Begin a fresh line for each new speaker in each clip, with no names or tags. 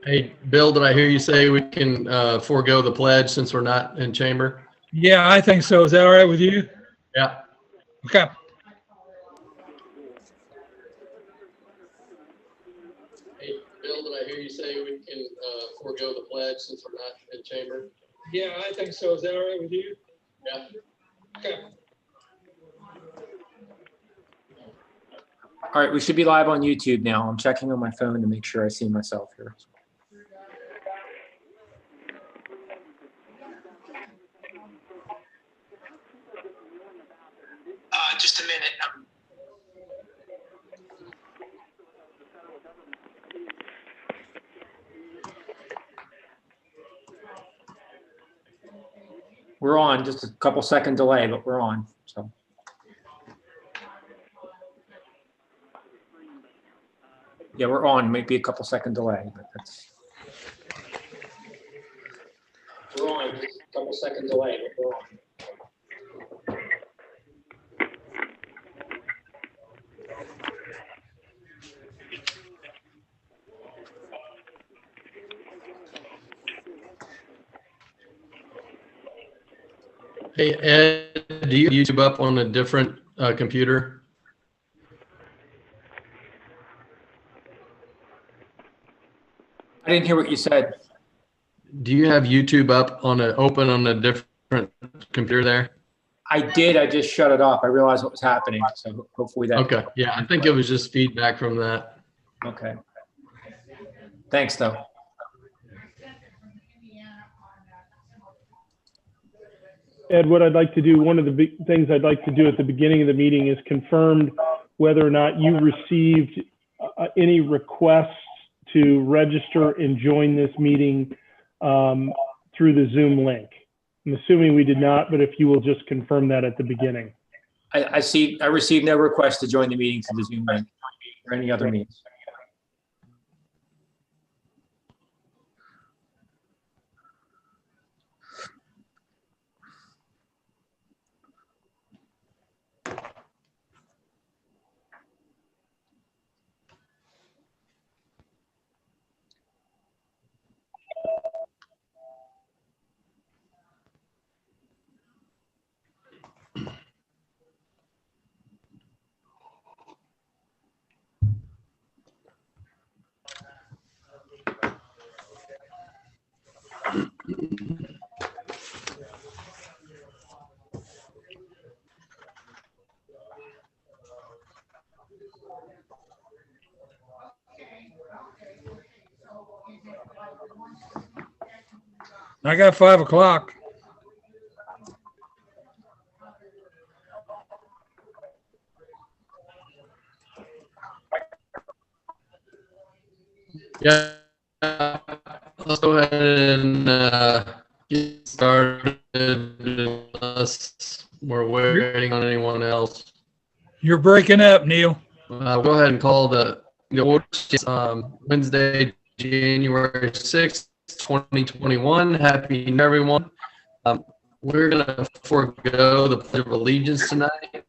Hey, Bill, did I hear you say we can forego the pledge since we're not in chamber?
Yeah, I think so. Is that all right with you?
Yeah.
Okay.
Hey, Bill, did I hear you say we can forego the pledge since we're not in chamber?
Yeah, I think so. Is that all right with you?
Yeah.
Okay.
All right, we should be live on YouTube now. I'm checking on my phone to make sure I see myself here.
Just a minute.
We're on, just a couple second delay, but we're on. So. Yeah, we're on. Maybe a couple second delay, but that's. We're on, just a couple second delay, but we're on.
Hey, Ed, do you have YouTube up on a different computer?
I didn't hear what you said.
Do you have YouTube up on open on a different computer there?
I did. I just shut it off. I realized what was happening. So hopefully that.
Okay. Yeah, I think it was just feedback from that.
Okay. Thanks, though.
Ed, what I'd like to do, one of the big things I'd like to do at the beginning of the meeting is confirm whether or not you received any requests to register and join this meeting through the Zoom link. I'm assuming we did not, but if you will just confirm that at the beginning.
I received no request to join the meeting through the Zoom link or any other means.
I got 5 o'clock.
Yeah. Let's go ahead and get started unless we're waiting on anyone else.
You're breaking up, Neil.
We'll go ahead and call the order. Wednesday, January 6th, 2021. Happy New Year, everyone. We're going to forego the Pledge of Allegiance tonight.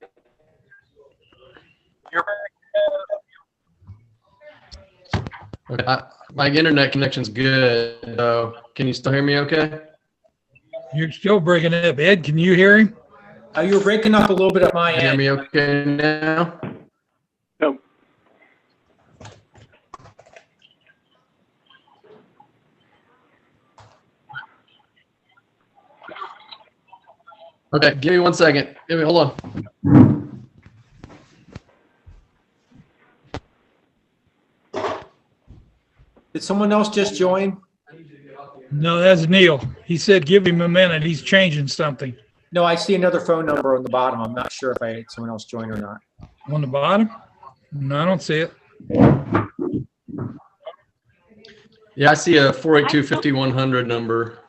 Okay, my internet connection's good, though. Can you still hear me okay?
You're still breaking up. Ed, can you hear him?
You were breaking up a little bit at my
Can you hear
end.
me okay now?
No.
Okay, give me 1 second. Hold on.
Did someone else just join?
No, that's Neil. He said give him a minute. He's changing something.
No, I see another phone number on the bottom. I'm not sure if I had someone else join or not.
On the bottom? No, I don't see it.
Yeah, I see a 482-5100 number.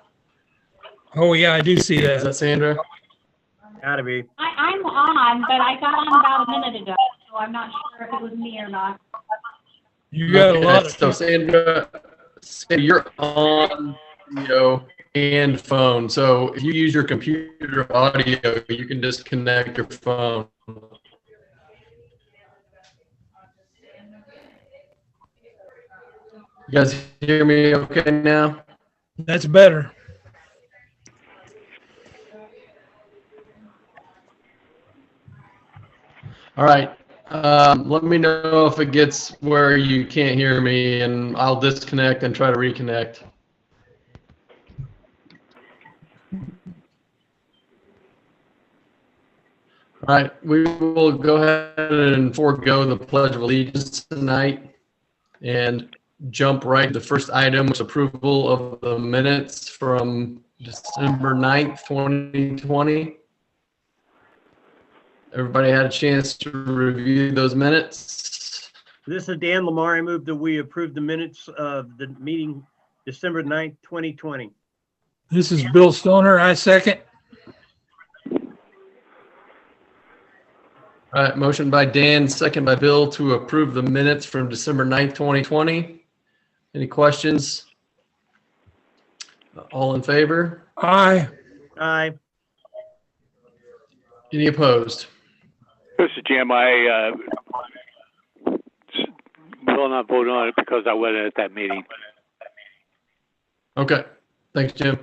Oh, yeah, I do see
Is
that.
that Sandra?
Gotta be.
I'm on, but I got on about a minute ago, so I'm not sure if it was me or not.
You got a lot of
So Sandra, you're on video and phone. So if you use your computer audio, you can disconnect your phone. You guys hear me okay now?
That's better.
All right. Let me know if it gets where you can't hear me, and I'll disconnect and try to reconnect. All right, we will go ahead and forego the Pledge of Allegiance tonight and jump right to the first item, which is approval of the minutes from December 9th, 2020. Everybody had a chance to review those minutes?
This is Dan Lamar. I move that we approve the minutes of the meeting December 9th, 2020.
This is Bill Stoner. I second.
All right, motion by Dan, second by Bill to approve the minutes from December 9th, 2020. Any questions? All in favor?
Aye.
Aye.
Any opposed?
This is Jim. I will not vote on it because I wasn't at that meeting.
Okay, thanks, Jim.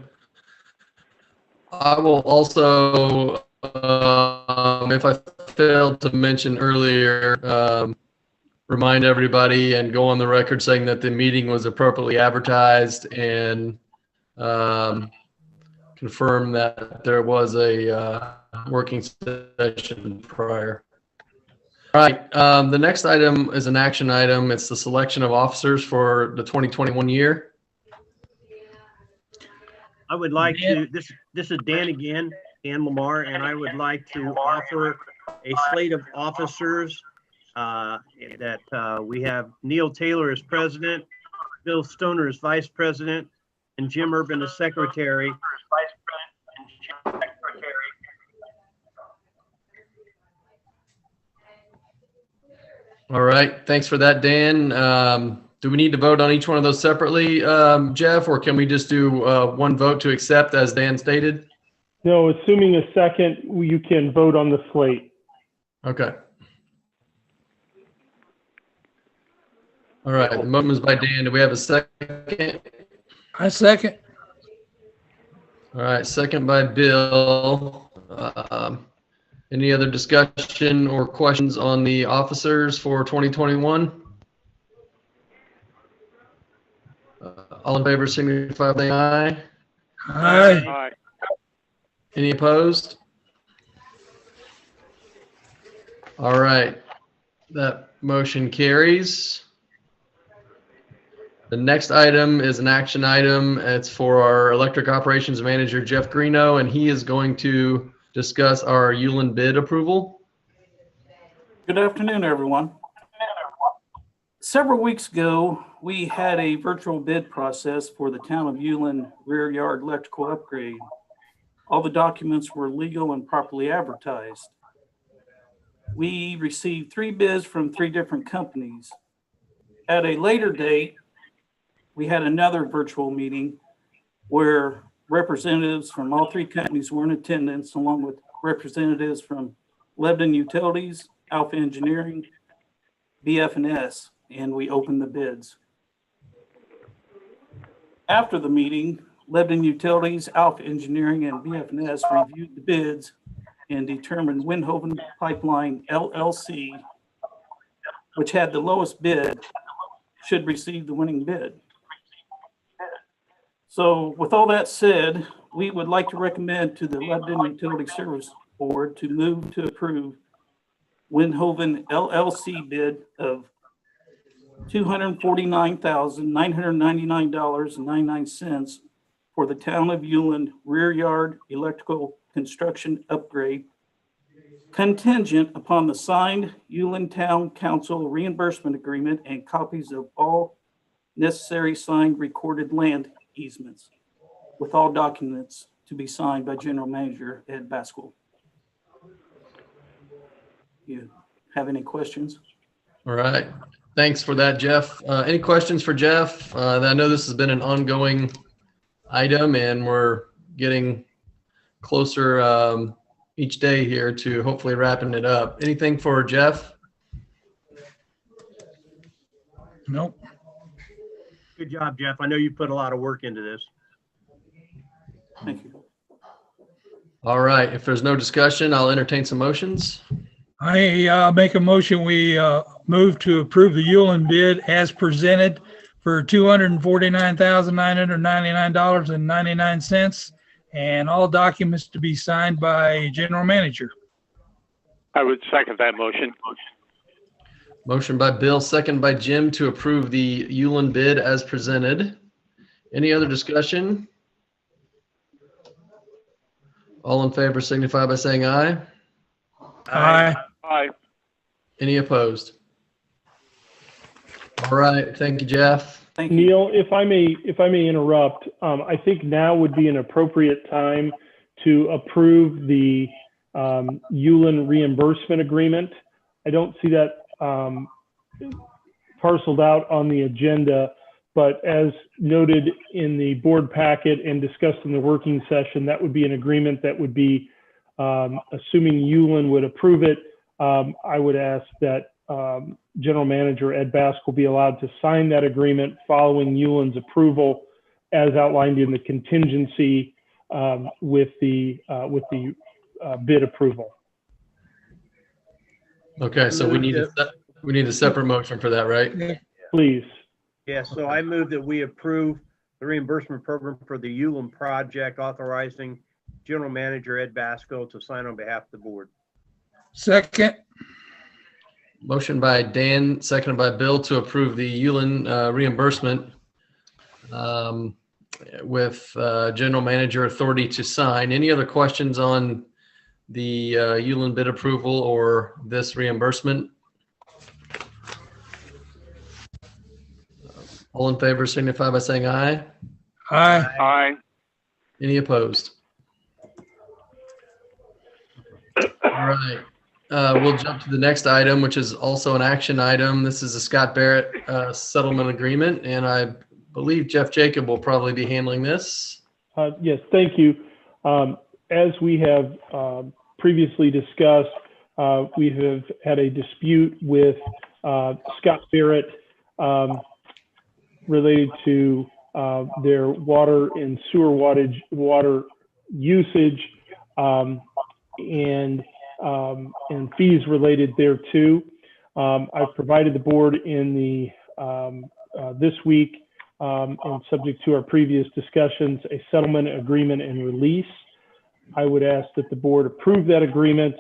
I will also, if I failed to mention earlier, remind everybody and go on the record saying that the meeting was appropriately advertised and confirm that there was a working session prior. All right, the next item is an action item. It's the selection of officers for the 2021 year.
I would like to, this is Dan again, Dan Lamar, and I would like to offer a slate of officers that we have Neil Taylor as president, Bill Stoner as vice president, and Jim Urban as secretary.
All right, thanks for that, Dan. Do we need to vote on each one of those separately, Jeff, or can we just do one vote to accept as Dan stated?
No, assuming a second, you can vote on the slate.
Okay. All right, the motion is by Dan. Do we have a second?
I second.
All right, second by Bill. Any other discussion or questions on the officers for 2021? All in favor, signify by saying aye.
Aye.
All right.
Any opposed? All right, that motion carries. The next item is an action item. It's for our electric operations manager, Jeff Greeno, and he is going to discuss our Ulen bid approval.
Good afternoon, everyone. Several weeks ago, we had a virtual bid process for the town of Ulen rear yard electrical upgrade. All the documents were legal and properly advertised. We received 3 bids from 3 different companies. At a later date, we had another virtual meeting where representatives from all 3 companies were in attendance, along with representatives from Lebanon Utilities, Alpha Engineering, BF&S, and we opened the bids. After the meeting, Lebanon Utilities, Alpha Engineering, and BF&S reviewed the bids and determined Windhoven Pipeline LLC, which had the lowest bid, should receive the winning bid. So with all that said, we would like to recommend to the Lebanon Utility Service Board to move to approve Windhoven LLC bid of $249,999.99 for the town of Ulen rear yard electrical construction upgrade, contingent upon the signed Ulen Town Council reimbursement agreement and copies of all necessary signed recorded land easements, with all documents to be signed by General Manager Ed Baskell. You have any questions?
All right, thanks for that, Jeff. Any questions for Jeff? I know this has been an ongoing item and we're getting closer each day here to hopefully wrapping it up. Anything for Jeff?
Nope.
Good job, Jeff. I know you put a lot of work into this.
Thank you.
All right, if there's no discussion, I'll entertain some motions.
I make a motion, we move to approve the Ulen bid as presented for $249,999.99, and all documents to be signed by general manager.
I would second that motion.
Motion by Bill, second by Jim to approve the Ulen bid as presented. Any other discussion? All in favor signify by saying aye.
Aye.
Aye.
Any opposed? All right, thank you, Jeff.
Thank you.
Neil, if I may interrupt, I think now would be an appropriate time to approve the Ulen reimbursement agreement. I don't see that parceled out on the agenda, but as noted in the board packet and discussed in the working session, that would be an agreement that would be, assuming Ulen would approve it, I would ask that General Manager Ed Baskell be allowed to sign that agreement following Ulen's approval as outlined in the contingency with the bid approval.
Okay, so we need a separate motion for that, right?
Please.
Yeah, so I move that we approve the reimbursement program for the Ulen project, authorizing General Manager Ed Baskell to sign on behalf of the board.
Second.
Motion by Dan, seconded by Bill to approve the Ulen reimbursement with general manager authority to sign. Any other questions on the Ulen bid approval or this reimbursement? All in favor signify by saying aye.
Aye.
Aye.
Any opposed? All right. We'll jump to the next item, which is also an action item. This is a Skjodt-Barrett settlement agreement, and I believe Jeff Jacob will probably be handling this.
Yes, thank you. As we have previously discussed, we have had a dispute with Skjodt-Barrett related to their water and sewer water usage and fees related thereto. I've provided the board in the this week and subject to our previous discussions, a settlement agreement and release. I would ask that the board approve that agreement.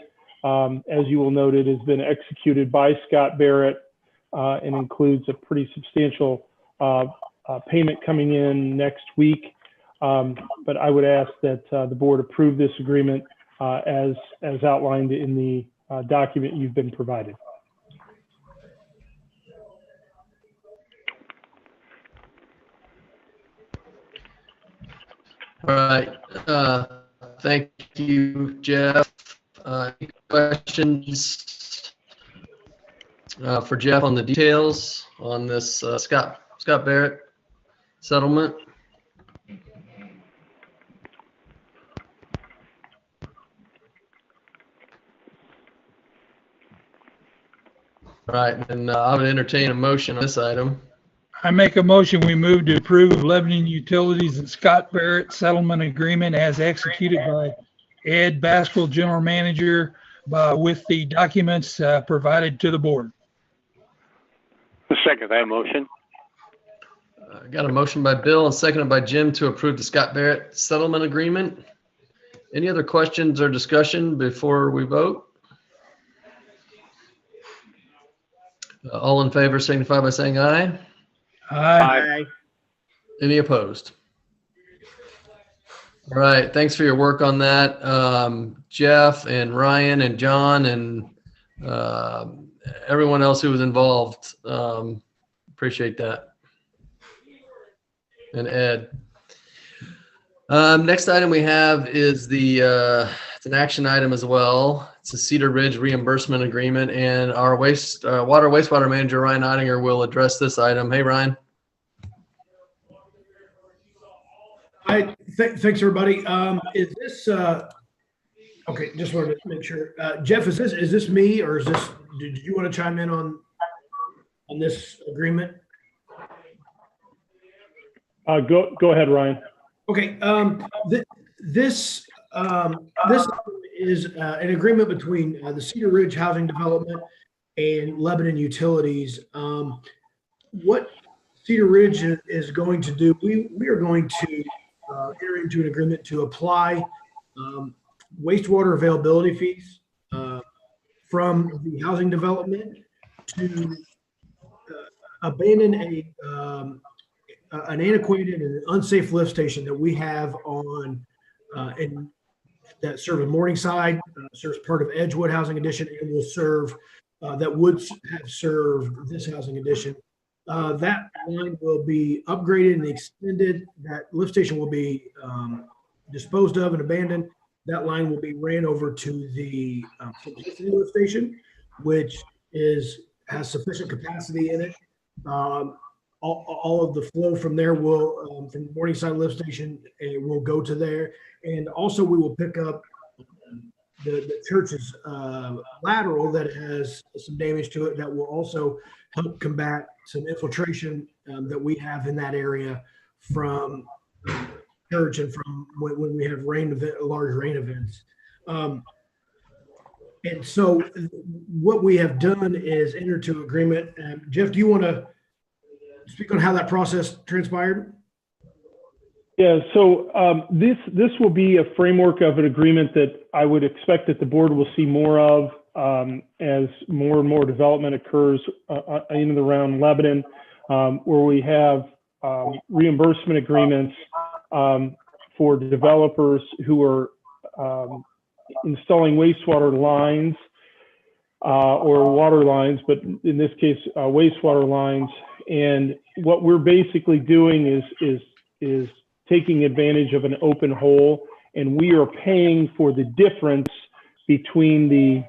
As you will note, it has been executed by Skjodt-Barrett and includes a pretty substantial payment coming in next week. But I would ask that the board approve this agreement as outlined in the document you've been provided.
All right. Thank you, Jeff. Any questions for Jeff on the details on this Skjodt-Barrett settlement? All right, and I would entertain a motion on this item.
I make a motion, we move to approve Lebanon Utilities and Skjodt-Barrett settlement agreement as executed by Ed Baskell, General Manager, with the documents provided to the board.
I second that motion.
Got a motion by Bill and seconded by Jim to approve the Skjodt-Barrett settlement agreement. Any other questions or discussion before we vote? All in favor signify by saying aye.
Aye.
Any opposed? All right, thanks for your work on that, Jeff and Ryan and John and everyone else who was involved. Appreciate that. And Ed. Next item we have is it's an action item as well. It's a Cedar Ridge reimbursement agreement, and our wastewater manager, Ryan Ottinger, will address this item. Hey, Ryan.
Hi, thanks everybody. Is this okay? Just wanted to make sure. Jeff, is this me, or is this? Did you want to chime in on this agreement?
Go ahead, Ryan.
Okay, this is an agreement between the Cedar Ridge Housing Development and Lebanon Utilities. What Cedar Ridge is going to do, we are going to enter into an agreement to apply wastewater availability fees from the housing development to abandon an antiquated and unsafe lift station that we have on and that serves Morningside, serves part of Edgewood Housing Addition, and will serve that would have served this housing addition. That line will be upgraded and extended. That lift station will be disposed of and abandoned. That line will be ran over to the Simplicity lift station, which has sufficient capacity in it. All of the flow from there will, from Morningside lift station, will go to there. And also we will pick up the church's lateral that has some damage to it that will also help combat some infiltration that we have in that area from church and from when we have large rain events. And so what we have done is enter into agreement. Jeff, do you want to speak on how that process transpired?
Yeah, so this will be a framework of an agreement that I would expect that the board will see more of as more and more development occurs in and around Lebanon, where we have reimbursement agreements for developers who are installing wastewater lines or water lines, but in this case, wastewater lines. And what we're basically doing is taking advantage of an open hole, and we are paying for the difference between the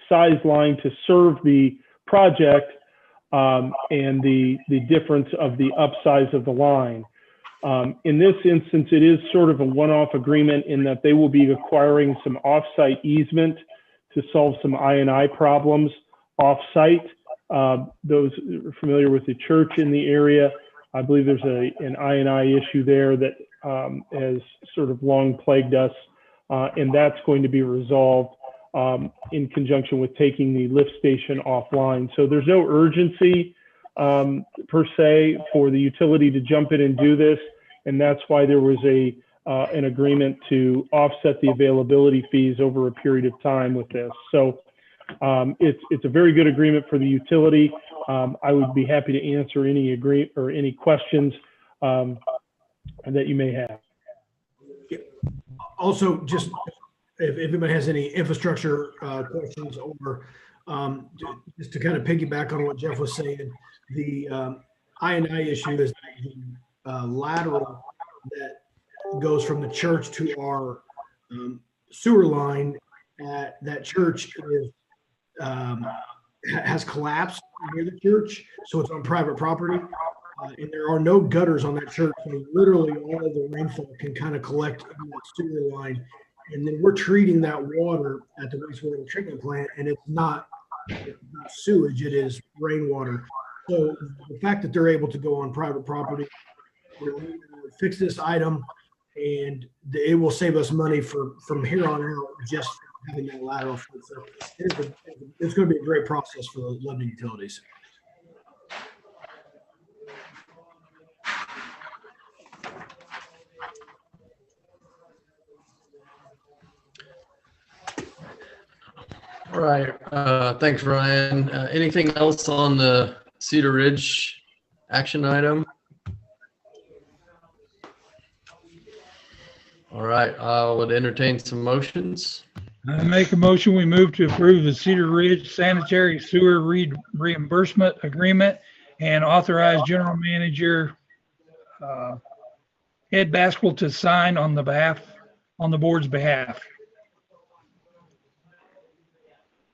size line to serve the project and the difference of the upsize of the line. In this instance, it is sort of a one-off agreement in that they will be acquiring some off-site easement to solve some I&I problems off-site. Those familiar with the church in the area, I believe there's an I&I issue there that has sort of long plagued us, and that's going to be resolved in conjunction with taking the lift station offline. So there's no urgency per se for the utility to jump in and do this, and that's why there was an agreement to offset the availability fees over a period of time with this. So it's a very good agreement for the utility. I would be happy to answer any questions that you may have.
Also, just if anybody has any infrastructure questions, or just to kind of piggyback on what Jeff was saying, the I&I issue is the lateral that goes from the church to our sewer line at that church has collapsed near the church, so it's on private property, and there are no gutters on that church. So literally all of the rainfall can kind of collect in that sewer line, and then we're treating that water at the wastewater treatment plant, and it's not sewage, it is rainwater. So the fact that they're able to go on private property, we're going to fix this item, and it will save us money from here on out just having that lateral foot. So it's going to be a great process for the Lebanon utilities.
All right. Thanks, Ryan. Anything else on the Cedar Ridge action item? All right. I would entertain some motions.
I make a motion, we move to approve the Cedar Ridge sanitary sewer reimbursement agreement and authorize General Manager Ed Baskell to sign on the board's behalf.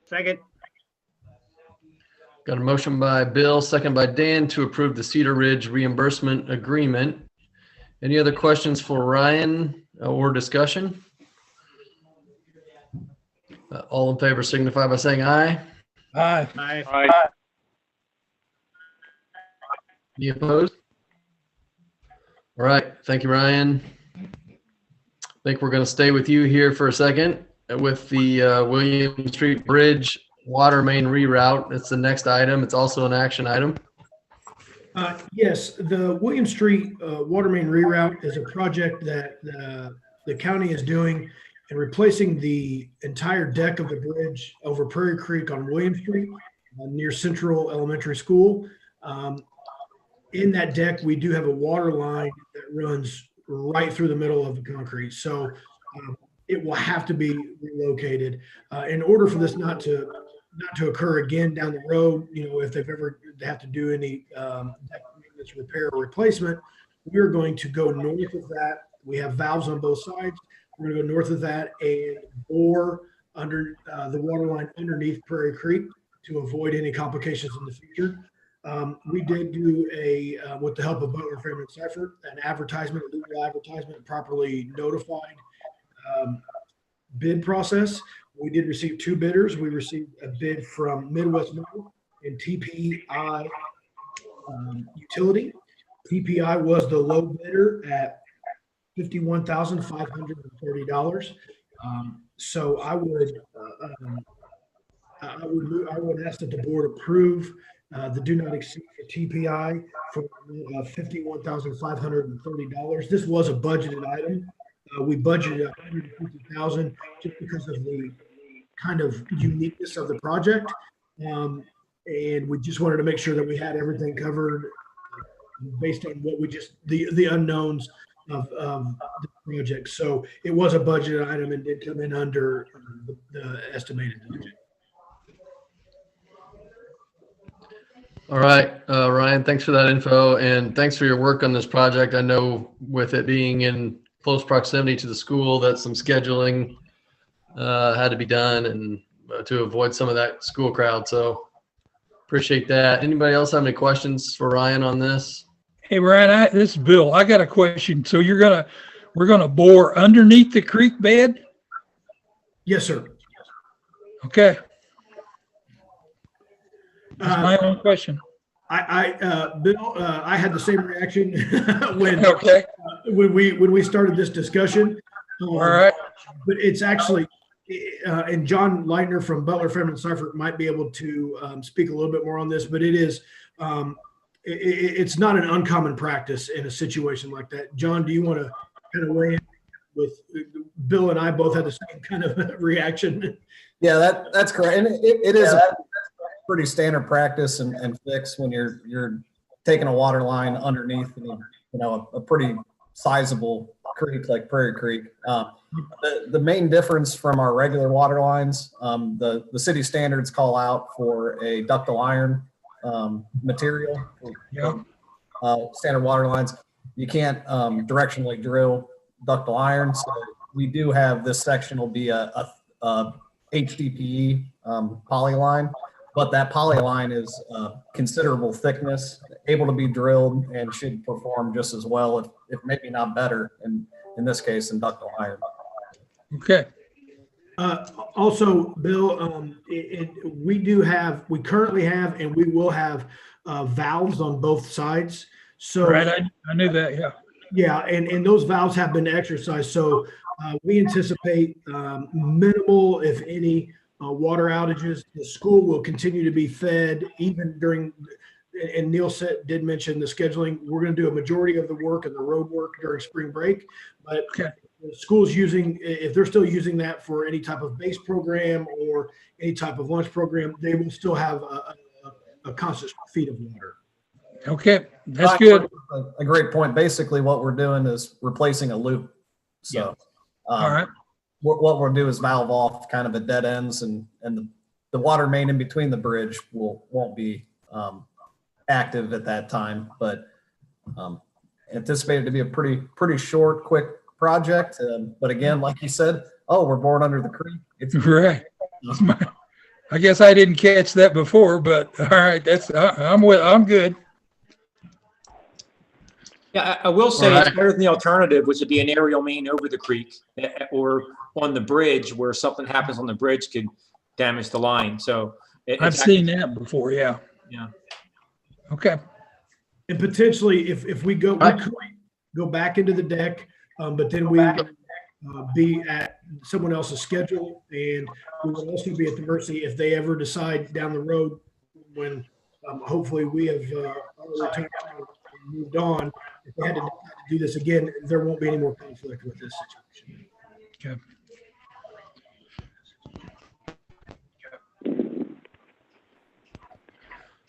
Second.
Got a motion by Bill, second by Dan to approve the Cedar Ridge reimbursement agreement. Any other questions for Ryan or discussion? All in favor signify by saying aye.
Aye.
Aye.
Aye.
Any opposed? All right, thank you, Ryan. I think we're going to stay with you here for a second with the William Street Bridge water main reroute. It's the next item. It's also an action item.
Yes, the William Street water main reroute is a project that the county is doing and replacing the entire deck of the bridge over Prairie Creek on William Street near Central Elementary School. In that deck, we do have a water line that runs right through the middle of the concrete. So it will have to be relocated in order for this not to occur again down the road. You know, if they've ever have to do any deck maintenance, repair, or replacement, we're going to go north of that. We have valves on both sides. We're going to go north of that and bore under the water line underneath Prairie Creek to avoid any complications in the future. We did do with the help of Butler, Fairman, Seifert, an advertisement, a legal advertisement, properly notified bid process. We did receive 2 bidders. We received a bid from Midwest Metal and TPI Utility. TPI was the low bidder at $51,530. So I would ask that the board approve the do not exceed for TPI for $51,530. This was a budgeted item. We budgeted $150,000 just because of the kind of uniqueness of the project, and we just wanted to make sure that we had everything covered based on what we just the unknowns of the project. So it was a budget item and did come in under the estimated budget.
All right, Ryan, thanks for that info, and thanks for your work on this project. I know with it being in close proximity to the school that some scheduling had to be done and to avoid some of that school crowd. So appreciate that. Anybody else have any questions for Ryan on this?
Hey, Ryan, this is Bill. I got a question. So we're gonna bore underneath the creek bed?
Yes, sir.
Okay. That's my own question.
Bill, I had the same reaction when we started this discussion.
All right.
But it's actually, and John Leitner from Butler, Fairman, Seifert might be able to speak a little bit more on this, but it is, it's not an uncommon practice in a situation like that. John, do you want to kind of weigh in with Bill and I both had the same kind of reaction?
Yeah, that's correct. And it is a pretty standard practice and fix when you're taking a water line underneath, a pretty sizable creek like Prairie Creek. The main difference from our regular water lines, the city standards call out for a ductile iron material. Standard water lines, you can't directionally drill ductile iron. So we do have this section will be a HDPE poly line. But that poly line is considerable thickness, able to be drilled, and should perform just as well, if maybe not better, in this case, in ductile iron.
Okay.
Also, Bill, we currently have, and we will have valves on both sides. So
right, I knew that. Yeah.
Yeah, and those valves have been exercised. So we anticipate minimal, if any, water outages. The school will continue to be fed even during, and Neil did mention the scheduling. We're going to do a majority of the work and the road work during spring break, but the school's if they're still using that for any type of base program or any type of lunch program, they will still have a constant feed of water.
Okay, that's good.
A great point. Basically, what we're doing is replacing a loop. So,
all right.
What we'll do is valve off kind of at dead ends, and the water main in between the bridge won't be active at that time. But anticipated to be a pretty short, quick project. But again, like you said, we're bored under the creek. It's
right. I guess I didn't catch that before, but all right, I'm good.
Yeah, I will say it's better than the alternative, which would be an aerial main over the creek or on the bridge, where something happens on the bridge could damage the line. So
I've seen that before. Yeah.
Yeah.
Okay.
And potentially, if we go, we could go back into the deck, but then we be at someone else's schedule, and we will also be at the mercy if they ever decide down the road when hopefully we have already moved on. If they had to do this again, there won't be any more conflict with this situation.
Okay.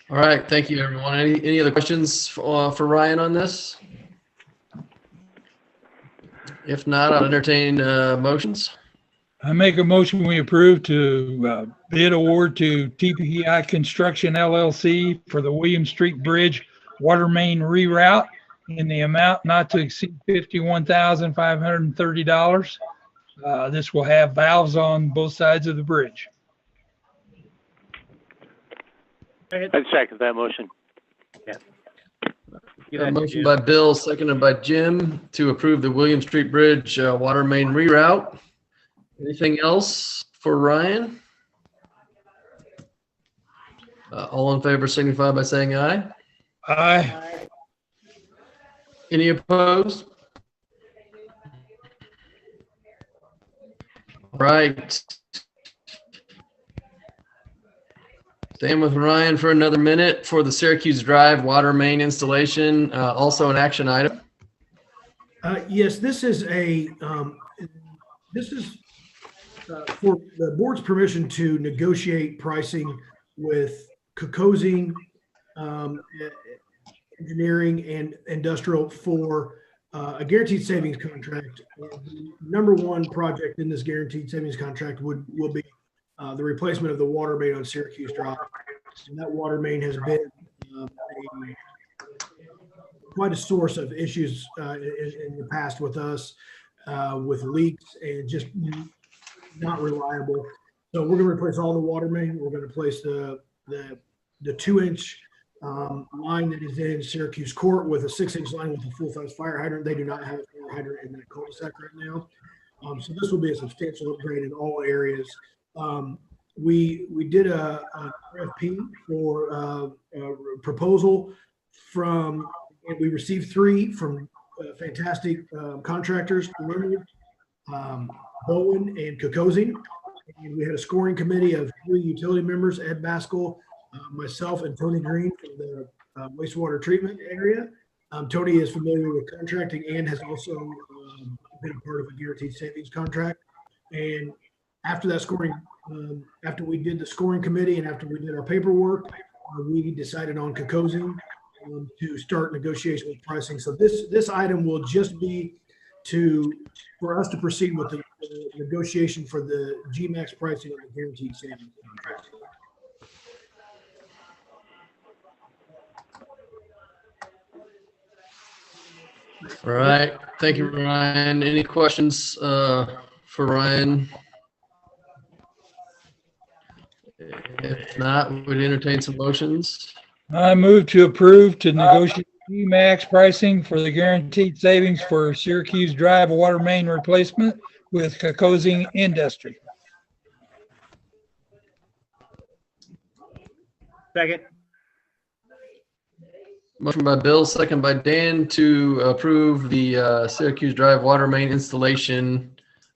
All right, thank you, everyone. Any other questions for Ryan on this? If not, I'll entertain motions.
I make a motion we approve to bid award to TPI Construction LLC for the William Street Bridge water main reroute in the amount not to exceed $51,530. This will have valves on both sides of the bridge.
I'd second that motion.
A motion by Bill, seconded by Jim, to approve the William Street Bridge water main reroute. Anything else for Ryan? All in favor signify by saying aye.
Aye.
Any opposed? All right. Staying with Ryan for another minute for the Syracuse Drive water main installation, also an action item.
Yes, this is for the board's permission to negotiate pricing with Kokosing Engineering and Industrial for a guaranteed savings contract. The number one project in this guaranteed savings contract will be the replacement of the water main on Syracuse Drive. And that water main has been quite a source of issues in the past with us, with leaks and just not reliable. So we're going to replace all the water main. We're going to replace the 2-inch line that is in Syracuse Court with a 6-inch line with a full-size fire hydrant. They do not have a fire hydrant in that cul-de-sac right now. So this will be a substantial upgrade in all areas. We did a RFP for a proposal and we received 3 from fantastic contractors, Bowen and Kokosing. And we had a scoring committee of 3 utility members, Ed Baskell, myself, and Tony Green from the wastewater treatment area. Tony is familiar with contracting and has also been a part of a guaranteed savings contract. And after that scoring, after we did the scoring committee and after we did our paperwork, we decided on Kokosing to start negotiation with pricing. So this item will just be for us to proceed with the negotiation for the GMAX pricing of the guaranteed savings contract.
All right. Thank you, Ryan. Any questions for Ryan? If not, we would entertain some motions.
I move to approve to negotiate GMAX pricing for the guaranteed savings for Syracuse Drive water main replacement with Kokosing Industry.
Second.
Motion by Bill, second by Dan to approve the Syracuse Drive water main installation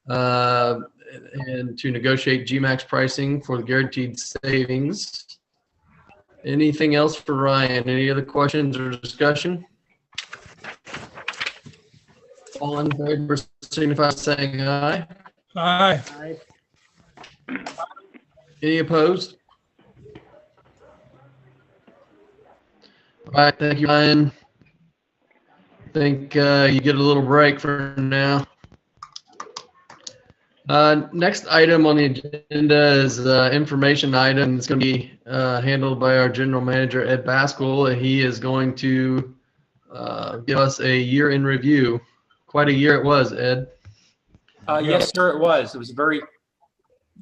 and to negotiate GMAX pricing for the guaranteed savings. Anything else for Ryan? Any other questions or discussion? All in favor signify by saying aye.
Aye.
Any opposed? All right, thank you, Ryan. I think you get a little break for now. Next item on the agenda is information item. It's going to be handled by our general manager, Ed Baskell. He is going to give us a year in review. Quite a year it was, Ed.
Yes, sir, it was. It was a very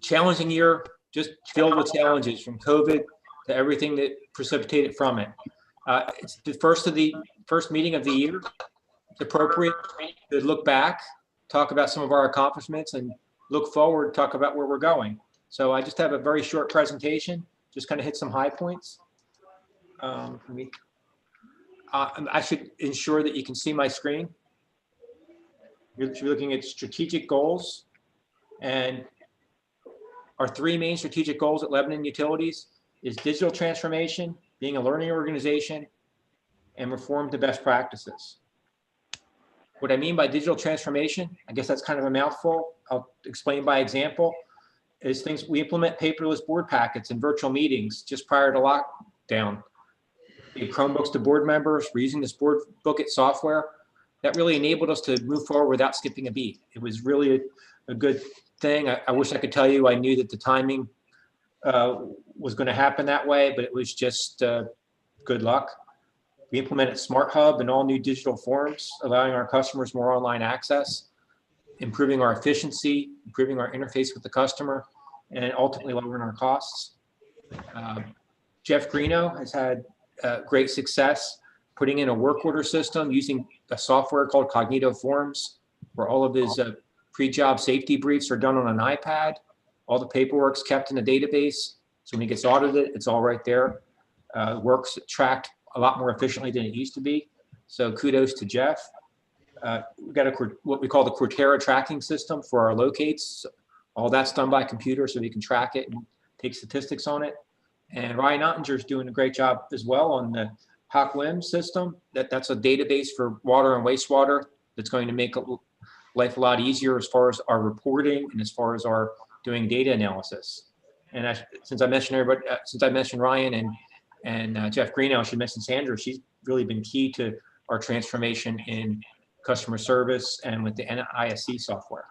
challenging year, just filled with challenges from COVID to everything that precipitated from it. It's the first meeting of the year. It's appropriate to look back, talk about some of our accomplishments, and look forward, talk about where we're going. So I just have a very short presentation, just kind of hit some high points. I should ensure that you can see my screen. You're looking at strategic goals, and our three main strategic goals at Lebanon Utilities is digital transformation, being a learning organization, and reform to best practices. What I mean by digital transformation, I guess that's kind of a mouthful. I'll explain by example, is things we implement paperless board packets and virtual meetings just prior to lockdown. We gave Chromebooks to board members. We're using this board booklet software. That really enabled us to move forward without skipping a beat. It was really a good thing. I wish I could tell you I knew that the timing was going to happen that way, but it was just good luck. We implemented Smart Hub and all new digital forms, allowing our customers more online access, improving our efficiency, improving our interface with the customer, and ultimately lowering our costs. Jeff Greeno has had great success putting in a work order system using a software called Cognito Forms, where all of his pre-job safety briefs are done on an iPad. All the paperwork's kept in a database. So when he gets audited, it's all right there. Work's tracked a lot more efficiently than it used to be. So kudos to Jeff. We've got what we call the Cortera tracking system for our locates. All that's done by computer so we can track it and take statistics on it. And Ryan Ottinger's doing a great job as well on the HOCWIM system. That's a database for water and wastewater that's going to make life a lot easier as far as our reporting and as far as our doing data analysis. And since I mentioned Ryan and Jeff Greeno, I should mention Sandra. She's really been key to our transformation in customer service and with the NISC software.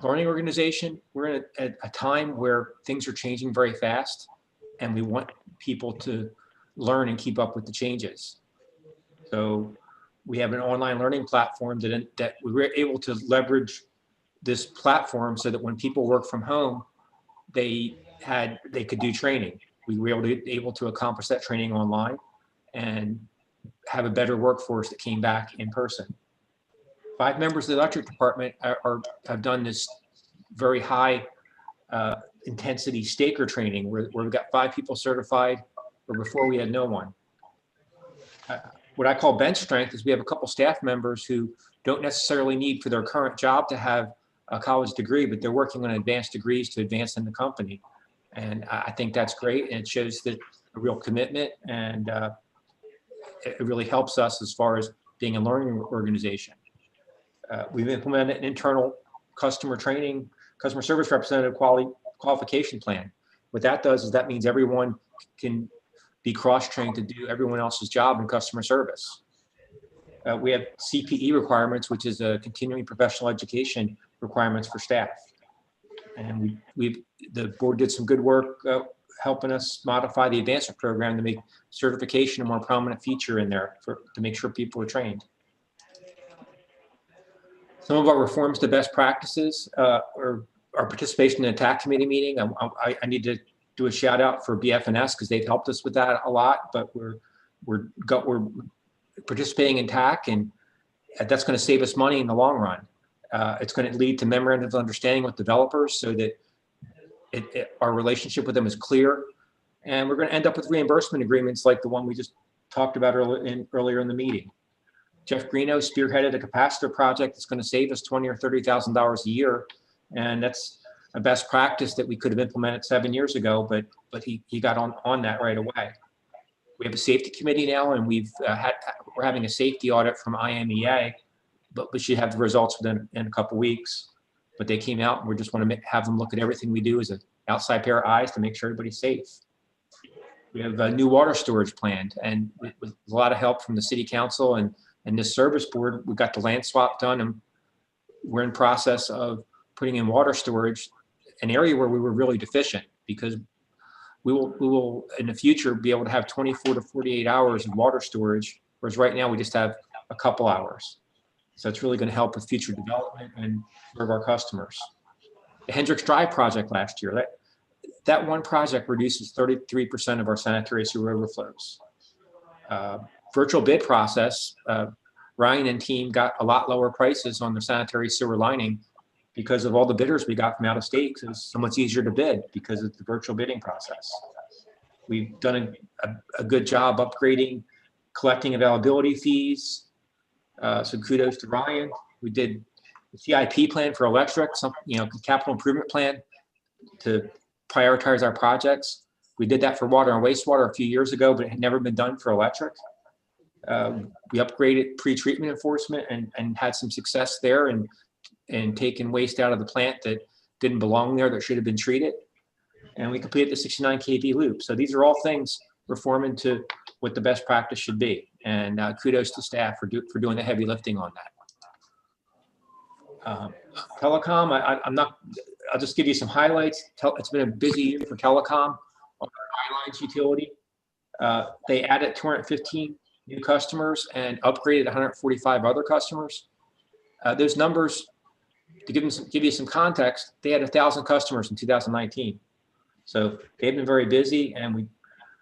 Learning organization, we're in a time where things are changing very fast, and we want people to learn and keep up with the changes. So we have an online learning platform that we were able to leverage this platform so that when people work from home, they could do training. We were able to accomplish that training online and have a better workforce that came back in person. 5 members of the electric department have done this very high intensity staker training where we've got 5 people certified, where before we had no one. What I call bench strength is we have a couple staff members who don't necessarily need for their current job to have a college degree, but they're working on advanced degrees to advance in the company. And I think that's great. And it shows that a real commitment, and it really helps us as far as being a learning organization. We've implemented an internal customer service representative qualification plan. What that does is that means everyone can be cross-trained to do everyone else's job in customer service. We have CPE requirements, which is a continuing professional education requirements for staff. And the board did some good work helping us modify the advancement program to make certification a more prominent feature in there to make sure people are trained. Some of our reforms to best practices or our participation in the TAC committee meeting. I need to do a shout out for BF&S because they've helped us with that a lot, but we're participating in TAC, and that's going to save us money in the long run. It's going to lead to memorandums of understanding with developers so that our relationship with them is clear. And we're going to end up with reimbursement agreements like the one we just talked about earlier in the meeting. Jeff Greeno spearheaded a capacitor project that's going to save us $20,000 or $30,000 a year. And that's a best practice that we could have implemented 7 years ago, but he got on that right away. We have a safety committee now, and we're having a safety audit from IMEA, but we should have the results within a couple weeks. But they came out, and we just want to have them look at everything we do as an outside pair of eyes to make sure everybody's safe. We have a new water storage planned, and with a lot of help from the city council and this service board, we got the land swap done, and we're in process of putting in water storage, an area where we were really deficient, because we will in the future be able to have 24 to 48 hours of water storage, whereas right now we just have a couple hours. So it's really going to help with future development and serve our customers. The Hendricks Drive project last year, that one project reduces 33% of our sanitary sewer overflows. Virtual bid process, Ryan and team got a lot lower prices on the sanitary sewer lining because of all the bidders we got from out of state. So it's so much easier to bid because of the virtual bidding process. We've done a good job upgrading, collecting availability fees. So kudos to Ryan. We did the CIP plan for electric, some, capital improvement plan to prioritize our projects. We did that for water and wastewater a few years ago, but it had never been done for electric. We upgraded pre-treatment enforcement and had some success there and taken waste out of the plant that didn't belong there, that should have been treated. And we completed the 69 kV loop. So these are all things reforming to what the best practice should be. And kudos to staff for doing the heavy lifting on that. Telecom, I'll just give you some highlights. It's been a busy year for telecom. Highlines utility. They added 215 new customers and upgraded 145 other customers. Those numbers, to give you some context, they had 1,000 customers in 2019. So they've been very busy, and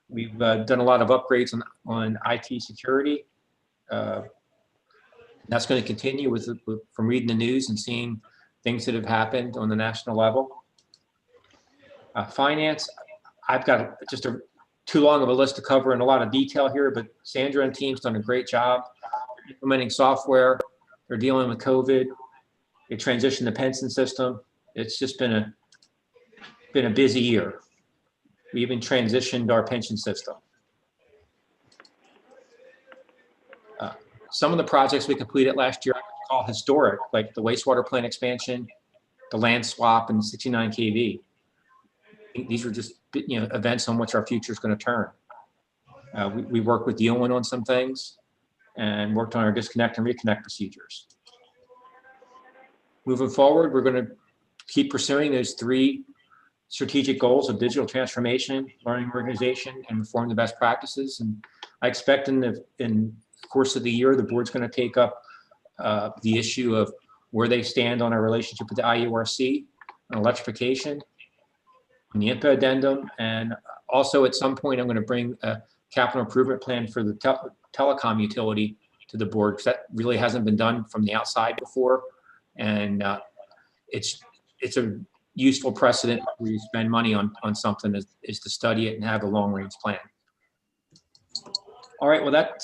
we've done a lot of upgrades on IT security. That's going to continue from reading the news and seeing things that have happened on the national level. Finance, I've got just too long of a list to cover in a lot of detail here, but Sandra and team's done a great job implementing software. They're dealing with COVID. They transitioned the pension system. It's just been a busy year. We even transitioned our pension system. Some of the projects we completed last year I would call historic, like the wastewater plant expansion, the land swap, and 69 kV. These were just events on which our future is going to turn. We worked with Ulen on some things and worked on our disconnect and reconnect procedures. Moving forward, we're going to keep pursuing those 3 strategic goals of digital transformation, learning organization, and reform the best practices. And I expect in the course of the year, the board's going to take up the issue of where they stand on our relationship with the IURC on electrification, on the IMPA addendum, and also at some point I'm going to bring a capital improvement plan for the telecom utility to the board, because that really hasn't been done from the outside before, and it's a useful precedent where you spend money on something is to study it and have a long-range plan. All right, well that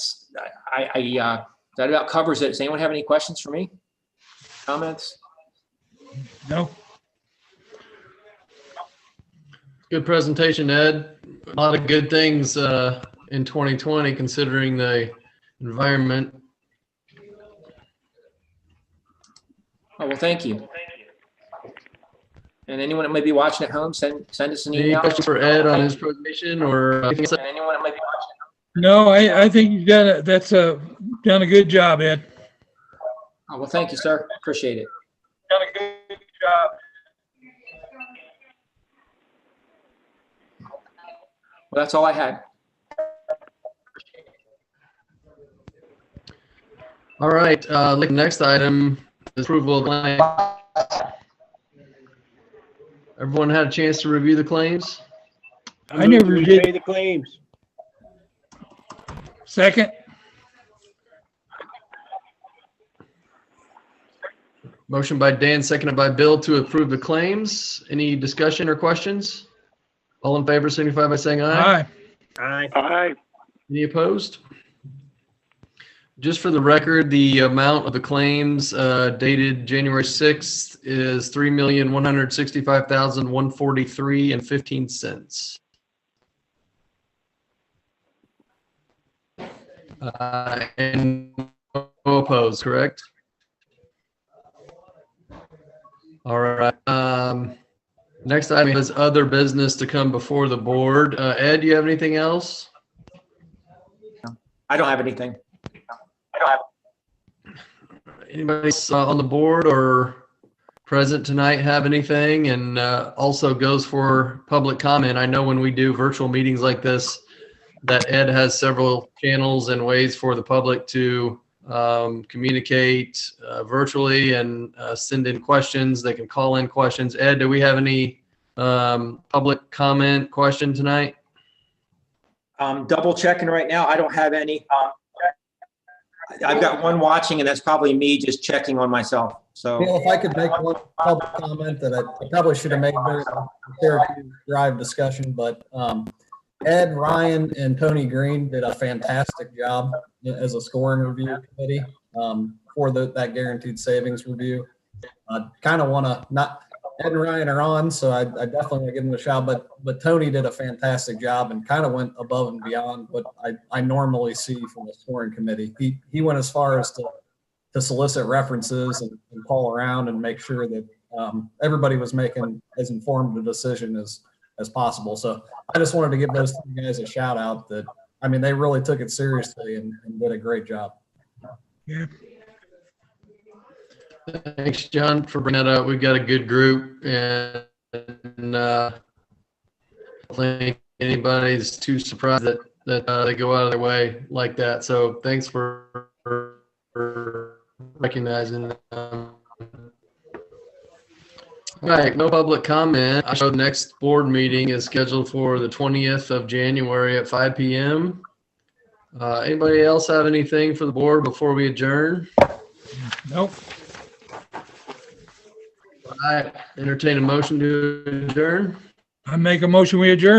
about covers it. Does anyone have any questions for me? Comments?
No.
Good presentation, Ed. A lot of good things in 2020 considering the environment.
Oh, well, thank you. And anyone that may be watching at home, send us an email.
Any questions for Ed on his presentation or anything else?
Anyone that may be watching?
No, I think you've done a good job, Ed.
Oh, well, thank you, sir. Appreciate it.
Done a good job.
Well, that's all I had.
All right, the next item is approval of claims. Everyone had a chance to review the claims?
I never did.
Pay the claims.
Second.
Motion by Dan, seconded by Bill to approve the claims. Any discussion or questions? All in favor signify by saying aye.
Aye.
Aye.
Aye.
Any opposed? Just for the record, the amount of the claims dated January 6th is $3,165,143.15. And no opposed, correct? All right. Next item is other business to come before the board. Ed, do you have anything else?
I don't have anything.
Anybody on the board or present tonight have anything? And also goes for public comment. I know when we do virtual meetings like this, that Ed has several channels and ways for the public to communicate virtually and send in questions. They can call in questions. Ed, do we have any public comment question tonight?
Double checking right now. I don't have any. I've got one watching, and that's probably me just checking on myself. So,
Well, if I could make one public comment that I probably should have made during the Syracuse Drive discussion, but Ed, Ryan, and Tony Green did a fantastic job as a scoring review committee for that guaranteed savings review. Kind of want to not Ed and Ryan are on, so I definitely want to give them a shout. But Tony did a fantastic job and kind of went above and beyond what I normally see from the scoring committee. He went as far as to solicit references and call around and make sure that everybody was making as informed a decision as possible. So I just wanted to give those two guys a shout out. That I mean, they really took it seriously and did a great job.
Yeah.
Thanks, John, for bringing that up. We've got a good group, and I don't think anybody's too surprised that they go out of their way like that. So thanks for recognizing them. All right, no public comment. The next board meeting is scheduled for the 20th of January at 5 p.m. Anybody else have anything for the board before we adjourn?
Nope.
All right, entertain a motion to adjourn.
I make a motion, we adjourn.